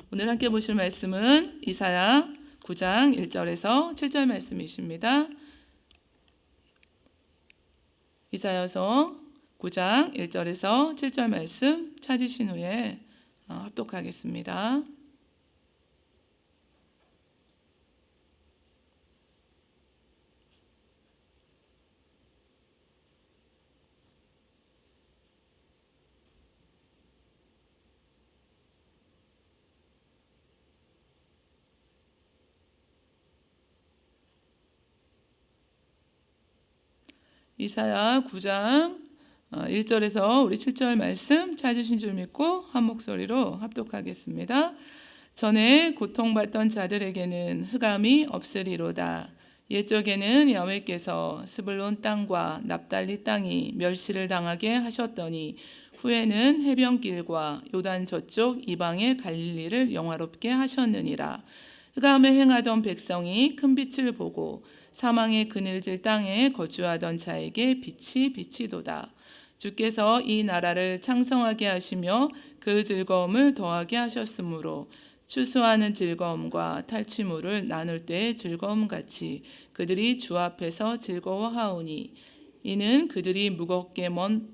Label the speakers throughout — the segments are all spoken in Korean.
Speaker 1: 오늘 함께 보실 말씀은 이사야 9장 1절에서 7절 말씀이십니다. 이사야서 9장 1절에서 7절 말씀 찾으신 후에 합독하겠습니다. 이사야 9장 1절에서 우리 7절 말씀 찾으신 줄 믿고 한 목소리로 합독하겠습니다. 전에 고통받던 자들에게는 흑암이 없으리로다. 옛적에는 야훼께서 스불론 땅과 납달리 땅이 멸시를 당하게 하셨더니 후에는 해변길과 요단 저쪽 이방의 갈릴리를 영화롭게 하셨느니라. 흑암에 행하던 백성이 큰 빛을 보고 사망의 그늘질 땅에 거주하던 자에게 빛이 비치도다. 주께서 이 나라를 창성하게 하시며 그 즐거움을 더하게 하셨으므로 추수하는 즐거움과 탈취물을 나눌 때의 즐거움 같이 그들이 주 앞에서 즐거워하오니 이는 그들이 무겁게 먼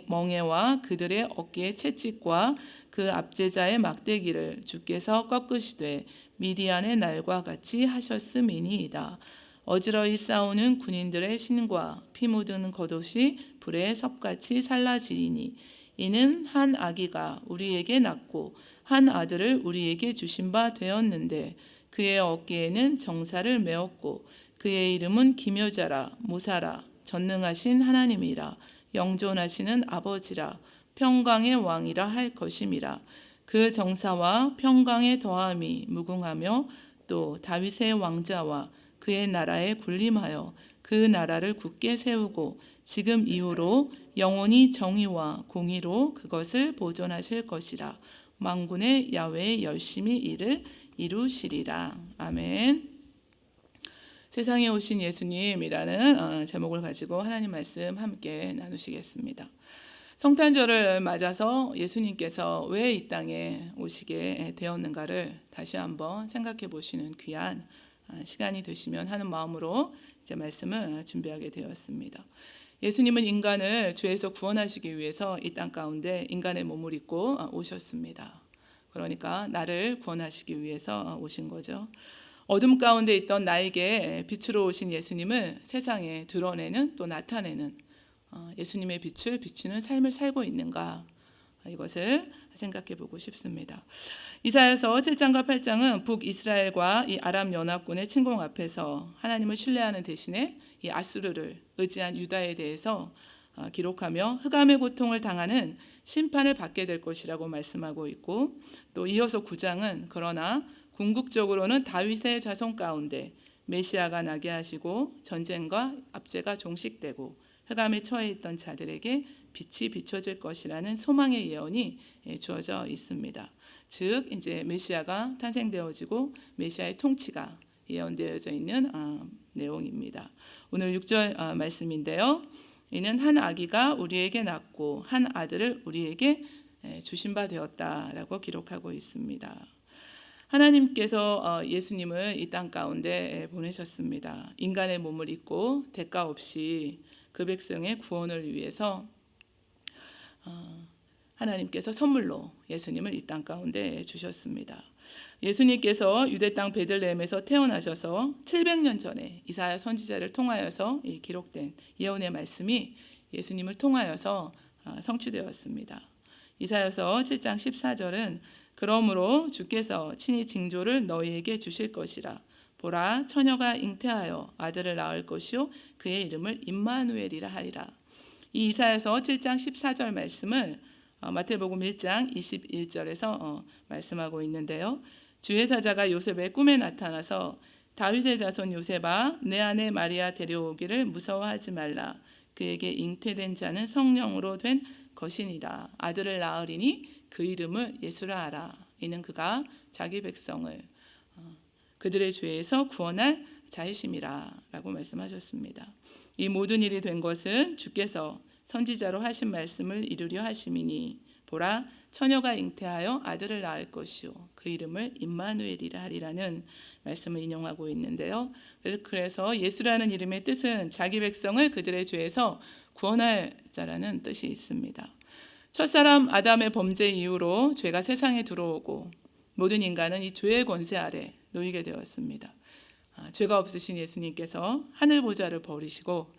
Speaker 1: 멍에와 그들의 어깨의 채찍과 그 압제자의 막대기를 주께서 꺾으시되 미디안의 날과 같이 하셨음이니이다. 어지러이 싸우는 군인들의 신과 피 묻은 겉옷이 불에 섭같이 살라지리니 이는 한 아기가 우리에게 낳고 한 아들을 우리에게 주신 바 되었는데 그의 어깨에는 정사를 메었고 그의 이름은 기묘자라 모사라 전능하신 하나님이라 영존하시는 아버지라 평강의 왕이라 할 것임이라. 그 정사와 평강의 더함이 무궁하며 또 다윗의 왕자와 그의 나라에 군림하여 그 나라를 굳게 세우고 지금 이후로 영원히 정의와 공의로 그것을 보존하실 것이라. 만군의 야훼의 열심히 이를 이루시리라. 아멘. 세상에 오신 예수님이라는 제목을 가지고 하나님 말씀 함께 나누시겠습니다. 성탄절을 맞아서 예수님께서 왜 이 땅에 오시게 되었는가를 다시 한번 생각해 보시는 귀한 시간이 되시면 하는 마음으로 이제 말씀을 준비하게 되었습니다. 예수님은 인간을 죄에서 구원하시기 위해서 이 땅 가운데 인간의 몸을 입고 오셨습니다. 그러니까 나를 구원하시기 위해서 오신 거죠. 어둠 가운데 있던 나에게 빛으로 오신 예수님을 세상에 드러내는 또 나타내는 예수님의 빛을 비추는 삶을 살고 있는가, 이것을 생각해 보고 싶습니다. 이사야서 7장과 8장은 북이스라엘과 이 아람 연합군의 침공 앞에서 하나님을 신뢰하는 대신에 이 아수르를 의지한 유다에 대해서 기록하며 흑암의 고통을 당하는 심판을 받게 될 것이라고 말씀하고 있고, 또 이어서 9장은 그러나 궁극적으로는 다윗의 자손 가운데 메시아가 나게 하시고 전쟁과 압제가 종식되고 흑암에 처해 있던 자들에게 빛이 비춰질 것이라는 소망의 예언이 주어져 있습니다. 즉 이제 메시아가 탄생되어지고 메시아의 통치가 예언되어져 있는 내용입니다. 오늘 6절 말씀인데요. 이는 한 아기가 우리에게 낳고 한 아들을 우리에게 주신 바 되었다라고 기록하고 있습니다. 하나님께서 예수님을 이 땅 가운데 보내셨습니다. 인간의 몸을 입고 대가 없이 그 백성의 구원을 위해서 하나님께서 선물로 예수님을 이 땅 가운데 주셨습니다. 예수님께서 유대 땅 베들레헴에서 태어나셔서 700년 전에 이사야 선지자를 통하여서 기록된 예언의 말씀이 예수님을 통하여서 성취되었습니다. 이사야서 7장 14절은 그러므로 주께서 친히 징조를 너희에게 주실 것이라. 보라, 처녀가 잉태하여 아들을 낳을 것이요 그의 이름을 임마누엘이라 하리라. 이 이사야서 7장 14절 말씀을 마태복음 1장 21절에서 말씀하고 있는데요. 주의 사자가 요셉의 꿈에 나타나서 다윗의 자손 요셉아, 내 아내 마리아 데려오기를 무서워하지 말라. 그에게 잉태된 자는 성령으로 된 것이니라. 아들을 낳으리니 그 이름을 예수라 하라. 이는 그가 자기 백성을 그들의 죄에서 구원할 자이심이라 라고 말씀하셨습니다. 이 모든 일이 된 것은 주께서 선지자로 하신 말씀을 이루려 하심이니 보라 처녀가 잉태하여 아들을 낳을 것이요 그 이름을 임마누엘이라 하리라는 말씀을 인용하고 있는데요. 그래서 예수라는 이름의 뜻은 자기 백성을 그들의 죄에서 구원할 자라는 뜻이 있습니다. 첫사람 아담의 범죄 이후로 죄가 세상에 들어오고 모든 인간은 이 죄의 권세 아래 놓이게 되었습니다. 죄가 없으신 예수님께서 하늘 보좌를 버리시고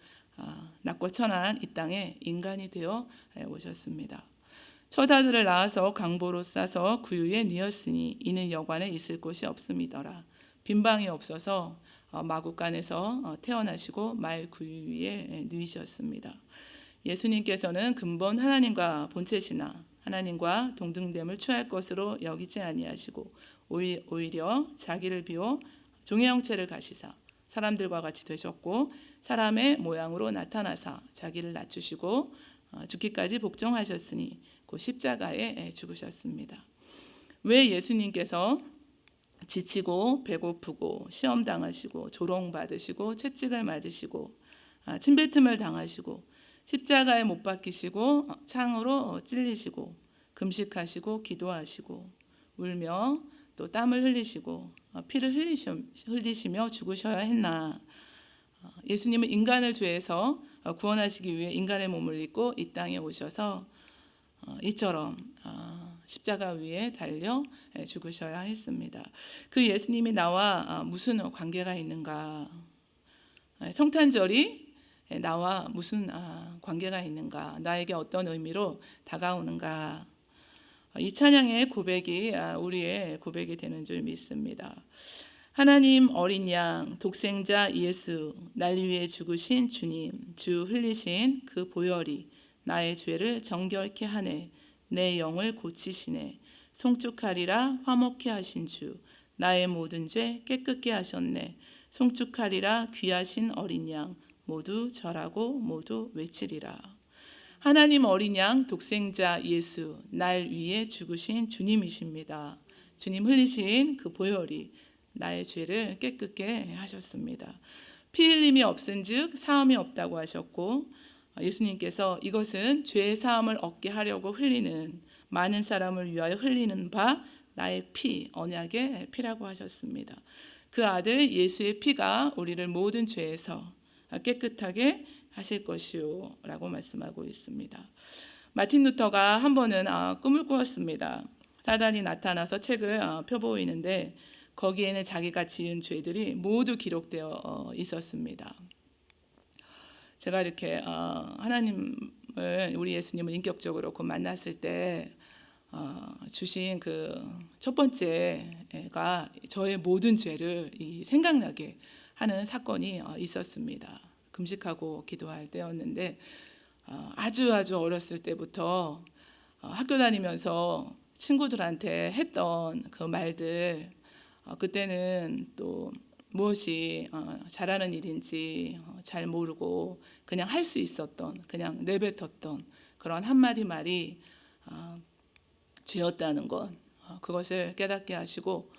Speaker 1: 낮고 천한 이 땅에 인간이 되어 오셨습니다. 첫 아들을 낳아서 강보로 싸서 구유에 뉘었으니 이는 여관에 있을 곳이 없음이더라. 빈방이 없어서 마구간에서 태어나시고 말 구유 위에 누이셨습니다. 예수님께서는 근본 하나님과 본체시나 하나님과 동등됨을 취할 것으로 여기지 아니하시고 오히려 자기를 비워 종의 형체를 가시사 사람들과 같이 되셨고 사람의 모양으로 나타나사 자기를 낮추시고 죽기까지 복종하셨으니 그 십자가에 죽으셨습니다. 왜 예수님께서 지치고 배고프고 시험 당하시고 조롱받으시고 채찍을 맞으시고 침뱉음을 당하시고 십자가에 못 박히시고 창으로 찔리시고 금식하시고 기도하시고 울며 또 땀을 흘리시고 피를 흘리시며 죽으셔야 했나? 예수님은 인간을 죄에서 구원하시기 위해 인간의 몸을 입고 이 땅에 오셔서 이처럼 십자가 위에 달려 죽으셔야 했습니다. 그 예수님이 나와 무슨 관계가 있는가? 성탄절이 나와 무슨 관계가 있는가? 나에게 어떤 의미로 다가오는가? 이 찬양의 고백이 우리의 고백이 되는 줄 믿습니다. 하나님 어린 양 독생자 예수 날 위해 죽으신 주님 주 흘리신 그 보혈이 나의 죄를 정결케 하네 내 영을 고치시네 송축하리라 화목케 하신 주 나의 모든 죄 깨끗게 하셨네 송축하리라 귀하신 어린 양 모두 절하고 모두 외치리라. 하나님 어린 양 독생자 예수 날 위해 죽으신 주님이십니다. 주님 흘리신 그 보혈이 나의 죄를 깨끗게 하셨습니다. 피 흘림이 없은즉 사함이 없다고 하셨고 예수님께서 이것은 죄의 사함을 얻게 하려고 흘리는 많은 사람을 위하여 흘리는 바 나의 피 언약의 피라고 하셨습니다. 그 아들 예수의 피가 우리를 모든 죄에서 깨끗하게 하실 것이요 라고 말씀하고 있습니다. 마틴 루터가 한 번은 꿈을 꾸었습니다. 사단이 나타나서 책을 펴보이는데 거기에는 자기가 지은 죄들이 모두 기록되어 있었습니다. 제가 이렇게 하나님을 우리 예수님을 인격적으로 만났을 때 주신 그 첫 번째가 저의 모든 죄를 생각나게 하는 사건이 있었습니다. 금식하고 기도할 때였는데 아주 어렸을 때부터 학교 다니면서 친구들한테 했던 그 말들 그때는 또 무엇이 잘하는 일인지 잘 모르고 그냥 할 수 있었던 그냥 내뱉었던 그런 한마디 말이 죄였다는 것 그것을 깨닫게 하시고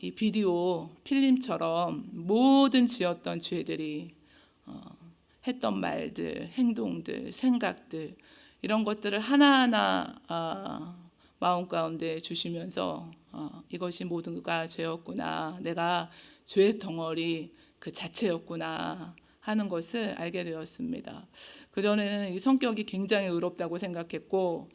Speaker 1: 이 비디오 필름처럼 모든 지었던 죄들이 했던 말들, 행동들, 생각들 이런 것들을 하나하나 마음 가운데 주시면서 이것이 모두가 죄였구나. 내가 죄의 덩어리 그 자체였구나 하는 것을 알게 되었습니다. 그전에는 이 성격이 굉장히 의롭다고 생각했고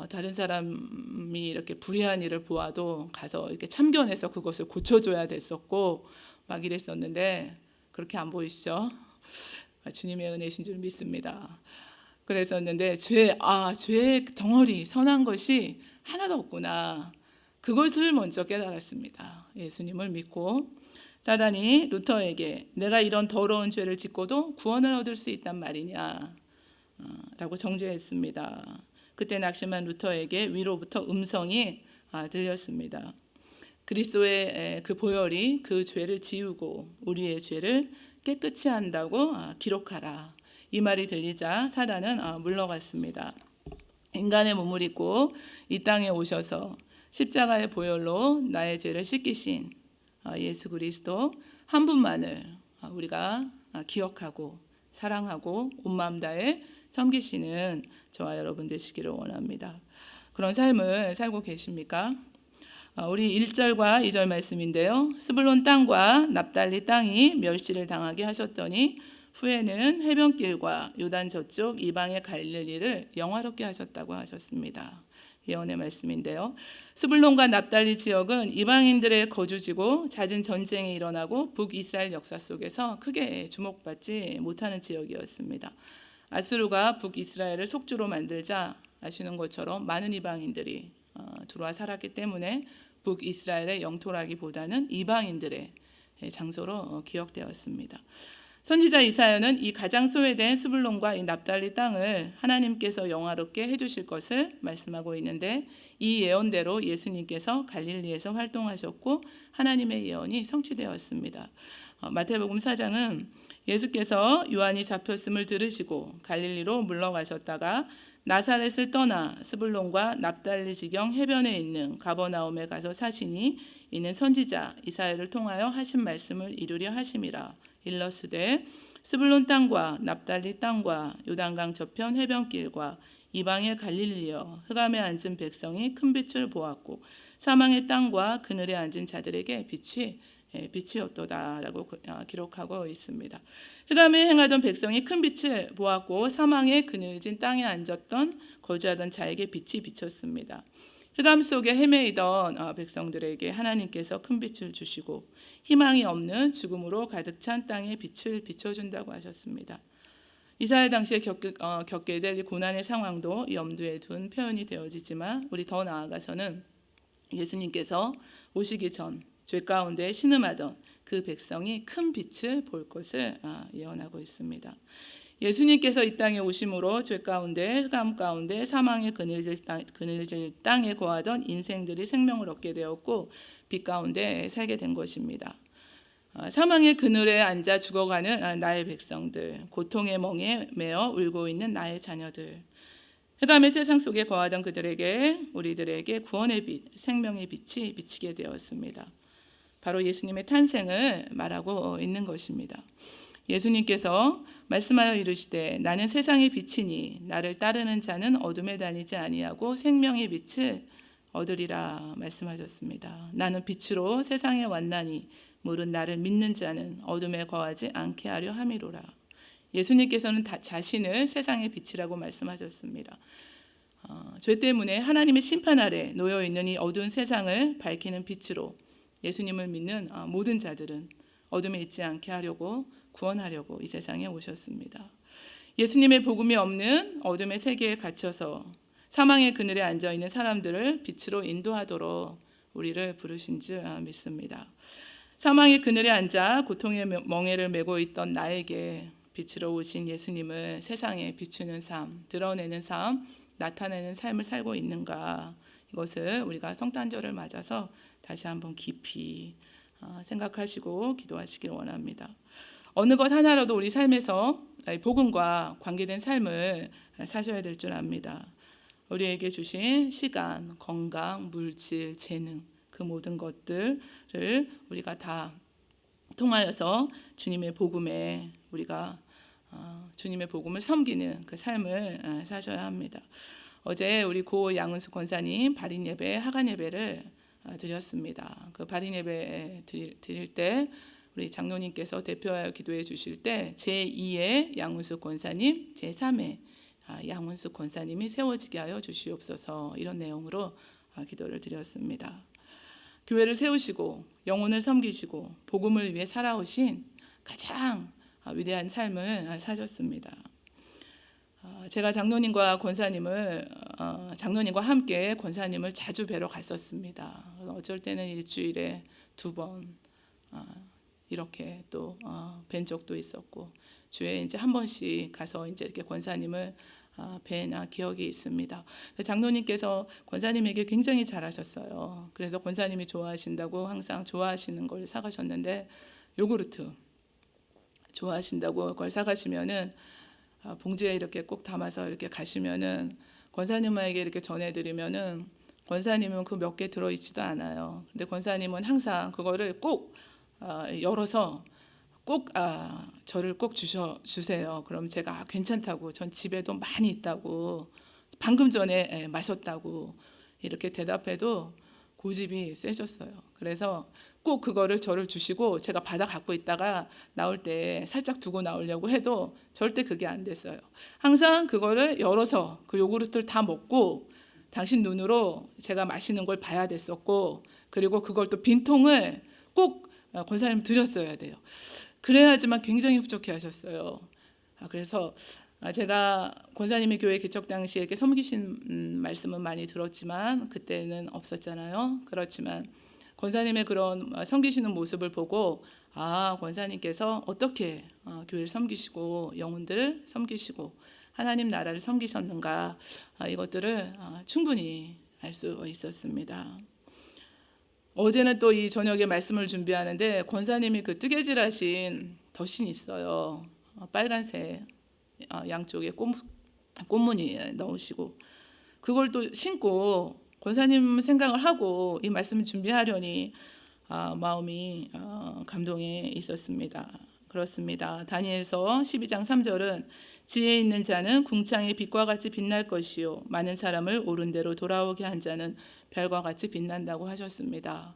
Speaker 1: 다른 사람이 이렇게 불의한 일을 보아도 가서 이렇게 참견해서 그것을 고쳐줘야 됐었고 막 이랬었는데 그렇게 안 보이시죠? 주님의 은혜신 줄 믿습니다. 그랬었는데 죄의 덩어리 선한 것이 하나도 없구나. 그것을 먼저 깨달았습니다. 예수님을 믿고 사단이 루터에게 내가 이런 더러운 죄를 짓고도 구원을 얻을 수 있단 말이냐 라고 정죄했습니다. 그때 낙심한 루터에게 위로부터 음성이 들렸습니다. 그리스도의 그 보혈이 그 죄를 지우고 우리의 죄를 깨끗이 한다고 기록하라. 이 말이 들리자 사단은 물러갔습니다. 인간의 몸을 입고 이 땅에 오셔서 십자가의 보혈로 나의 죄를 씻기신 예수 그리스도 한 분만을 우리가 기억하고 사랑하고 온 마음 다해 섬기시는 저와 여러분 되시기를 원합니다. 그런 삶을 살고 계십니까? 우리 1절과 2절 말씀인데요. 스불론 땅과 납달리 땅이 멸시를 당하게 하셨더니 후에는 해변길과 요단 저쪽 이방의 갈릴리를 영화롭게 하셨다고 하셨습니다. 예언의 말씀인데요. 스불론과 납달리 지역은 이방인들의 거주지고 잦은 전쟁이 일어나고 북이스라엘 역사 속에서 크게 주목받지 못하는 지역이었습니다. 아수르가 북이스라엘을 속주로 만들자 아시는 것처럼 많은 이방인들이 들어와 살았기 때문에 북이스라엘의 영토라기보다는 이방인들의 장소로 기억되었습니다. 선지자 이사야는 이 가장 소외된 스불론과 이 납달리 땅을 하나님께서 영화롭게 해주실 것을 말씀하고 있는데 이 예언대로 예수님께서 갈릴리에서 활동하셨고 하나님의 예언이 성취되었습니다. 마태복음 4장은 예수께서 요한이 잡혔음을 들으시고 갈릴리로 물러가셨다가 나사렛을 떠나 스불론과 납달리 지경 해변에 있는 가버나움에 가서 사시니 이는 선지자 이사야를 통하여 하신 말씀을 이루려 하심이라. 일러스되 스불론 땅과 납달리 땅과 요단강 저편 해변길과 이방의 갈릴리여 흑암에 앉은 백성이 큰 빛을 보았고 사망의 땅과 그늘에 앉은 자들에게 빛이었도다라고 기록하고 있습니다. 흑암에 행하던 백성이 큰 빛을 보았고 사망의 그늘진 땅에 앉았던 거주하던 자에게 빛이 비쳤습니다. 흑암 속에 헤매이던 백성들에게 하나님께서 큰 빛을 주시고 희망이 없는 죽음으로 가득 찬 땅에 빛을 비춰준다고 하셨습니다. 이사야 당시에 겪게 될 고난의 상황도 염두에 둔 표현이 되어지지만 우리 더 나아가서는 예수님께서 오시기 전 죄 가운데 신음하던 그 백성이 큰 빛을 볼 것을 예언하고 있습니다. 예수님께서 이 땅에 오심으로 죄 가운데 흑암 가운데 사망의 그늘질 땅에 거하던 인생들이 생명을 얻게 되었고 빛 가운데 살게 된 것입니다. 사망의 그늘에 앉아 죽어가는 나의 백성들, 고통의 멍에 매어 울고 있는 나의 자녀들, 흑암의 세상 속에 거하던 그들에게 우리들에게 구원의 빛, 생명의 빛이 비치게 되었습니다. 바로 예수님의 탄생을 말하고 있는 것입니다. 예수님께서 말씀하여 이르시되 나는 세상의 빛이니 나를 따르는 자는 어둠에 다니지 아니하고 생명의 빛을 얻으리라 말씀하셨습니다. 나는 빛으로 세상에 왔나니 물은 나를 믿는 자는 어둠에 거하지 않게 하려 함이로라. 예수님께서는 자신을 세상의 빛이라고 말씀하셨습니다. 죄 때문에 하나님의 심판 아래 놓여 있는 이 어두운 세상을 밝히는 빛으로 예수님을 믿는 모든 자들은 어둠에 있지 않게 하려고 구원하려고 이 세상에 오셨습니다. 예수님의 복음이 없는 어둠의 세계에 갇혀서 사망의 그늘에 앉아 있는 사람들을 빛으로 인도하도록 우리를 부르신 줄 믿습니다. 사망의 그늘에 앉아 고통의 멍에를 메고 있던 나에게 빛으로 오신 예수님을 세상에 비추는 삶, 드러내는 삶, 나타내는 삶을 살고 있는가, 이것을 우리가 성탄절을 맞아서 다시 한번 깊이 생각하시고 기도하시길 원합니다. 어느 것 하나라도 우리 삶에서 복음과 관계된 삶을 사셔야 될 줄 압니다. 우리에게 주신 시간, 건강, 물질, 재능, 그 모든 것들을 우리가 다 통하여서 주님의 복음에 우리가 주님의 복음을 섬기는 그 삶을 사셔야 합니다. 어제 우리 고 양은수 권사님 발인 예배, 하간 예배를 드렸습니다. 그 발인 예배 드릴 때 우리 장로님께서 대표하여 기도해 주실 때 제2의 양은수 권사님, 제3의 양은수 권사님이 세워지게 하여 주시옵소서, 이런 내용으로 기도를 드렸습니다. 교회를 세우시고 영혼을 섬기시고 복음을 위해 살아오신 가장 위대한 삶을 사셨습니다. 제가 장로님과 장로님과 함께 권사님을 자주 뵈러 갔었습니다. 어쩔 때는 일주일에 2번 이렇게 또 뵌 적도 있었고, 주에 이제 한 번씩 가서 이제 이렇게 권사님을 뵌 기억이 있습니다. 장로님께서 권사님에게 굉장히 잘하셨어요. 그래서 권사님이 좋아하신다고 항상 좋아하시는 걸 사가셨는데, 요구르트 좋아하신다고 그걸 사가시면은 봉지에 이렇게 꼭 담아서 이렇게 가시면은 권사님에게 이렇게 전해드리면은 권사님은 그 몇 개 들어있지도 않아요. 근데 권사님은 항상 그거를 꼭 열어서 꼭 저를 꼭 주세요. 그럼 제가 괜찮다고, 전 집에도 많이 있다고 방금 전에 마셨다고 이렇게 대답해도 고집이 세셨어요. 그래서 꼭 그거를 저를 주시고 제가 받아 갖고 있다가 나올 때 살짝 두고 나오려고 해도 절대 그게 안 됐어요. 항상 그거를 열어서 그 요구르트를 다 먹고 당신 눈으로 제가 마시는 걸 봐야 됐었고, 그리고 그걸 또 빈통을 꼭 권사님 드렸어야 돼요. 그래야지만 굉장히 흡족해 하셨어요. 그래서 제가 권사님이 교회 개척 당시에 이렇게 섬기신 말씀은 많이 들었지만 그때는 없었잖아요. 그렇지만 권사님의 그런 섬기시는 모습을 보고 권사님께서 어떻게 교회를 섬기시고 영혼들을 섬기시고 하나님 나라를 섬기셨는가, 이것들을 충분히 알 수 있었습니다. 어제는 또 이 저녁에 말씀을 준비하는데 권사님이 그 뜨개질하신 덧신이 있어요. 빨간색 양쪽에 꽃무늬 넣으시고 그걸 또 신고 권사님 생각을 하고 이 말씀을 준비하려니 마음이 감동에 있었습니다. 그렇습니다. 다니엘서 12장 3절은 지혜 있는 자는 궁창의 빛과 같이 빛날 것이요 많은 사람을 옳은 대로 돌아오게 한 자는 별과 같이 빛난다고 하셨습니다.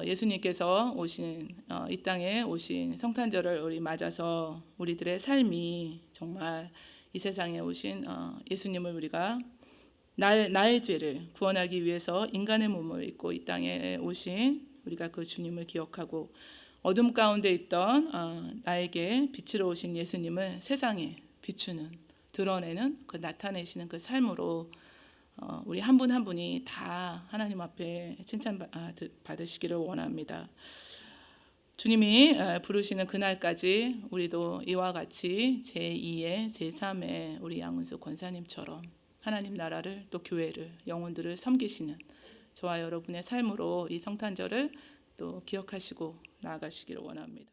Speaker 1: 예수님께서 오신 이 땅에 오신 성탄절을 우리 맞아서 우리들의 삶이 정말 이 세상에 오신 예수님을 우리가 나의 죄를 구원하기 위해서 인간의 몸을 입고 이 땅에 오신 우리가 그 주님을 기억하고 어둠 가운데 있던 나에게 빛으로 오신 예수님을 세상에 비추는, 드러내는, 그 나타내시는 그 삶으로 우리 한 분 한 분이 다 하나님 앞에 칭찬 받으시기를 원합니다. 주님이 부르시는 그날까지 우리도 이와 같이 제2의 제3의 우리 양은수 권사님처럼 하나님 나라를 또 교회를 영혼들을 섬기시는 저와 여러분의 삶으로 이 성탄절을 또 기억하시고 나아가시기를 원합니다.